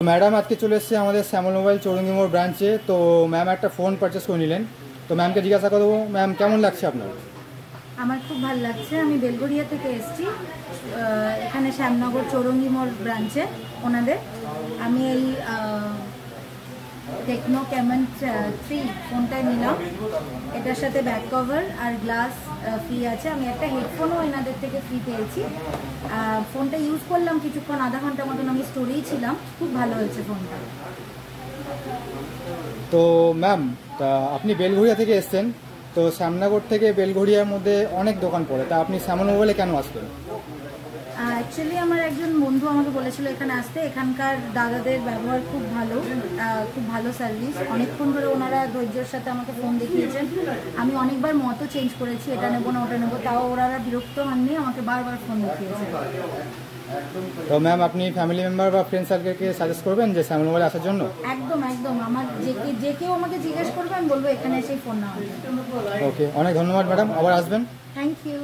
Madam आज के चले एসেছে আমাদের শ্যামল মোবাইল চৌরঙ্গি মোড় ব্রাঞ্চে। তো ম্যাম একটা ফোন পারচেজ করে নিলেন। তো ম্যামকে জিজ্ঞাসা করব, ম্যাম কেমন লাগছে আপনার? আমার খুব ভালো লাগছে। আমি বেলগড়িয়া থেকে এসেছি, এখানে শ্যামনগর চৌরঙ্গি মোড় ব্রাঞ্চে ওনাদের। আমি এই টেকনো ক্যামন 3 ফোনটাই নিলাম। এটার সাথে ব্যাক কভার আর গ্লাস ফ্রি আছে। আমি একটা হেডফোনও এনাদের থেকে ফ্রি পেয়েছি। ফোনটা ইউজ করলাম কিছুক্ষণ, আধা ঘন্টা মতন আমি স্টোরেই ছিলাম। খুব ভালো হয়েছে ফোনটা। তো ম্যাম, তা আপনি বেলঘড়িয়া থেকে এসেছেন, তো শ্যামনগর থেকে বেলঘড়িয়ার মধ্যে অনেক দোকান পড়ে, তা আপনি শ্যামল মোবাইলে কেন আসলেন? অ্যাকচুয়ালি আমার একজন বন্ধু আমাকে বলেছিল এখানে আসতে। এখানকার দাদাদের ব্যবহার খুব ভালো সার্ভিস। অনেকক্ষণ ধরে ওনারা ধৈর্যের সাথে আমাকে ফোন দেখিয়েছেন। আমি অনেকবার মতো চেঞ্জ করেছি, এটা নেবো না ওটা নেবো, তাও ওনারা বিরক্ত হননি, আমাকে বারবার ফোন দেখিয়েছেন। তো ম্যাম, আপনি ফ্যামিলি মেম্বার বা ফ্রেন্ড সার্কেলকে সাজেস্ট করবেন যে শ্যামল মোবাইলে আসার জন্য? একদম একদম। আমার যে কেউ আমাকে জিজ্ঞেস করবে আমি বলবো এখানে এসেই ফোন নেওয়া। ওকে, অনেক ধন্যবাদ ম্যাডাম, আবার আসবেন। Thank you.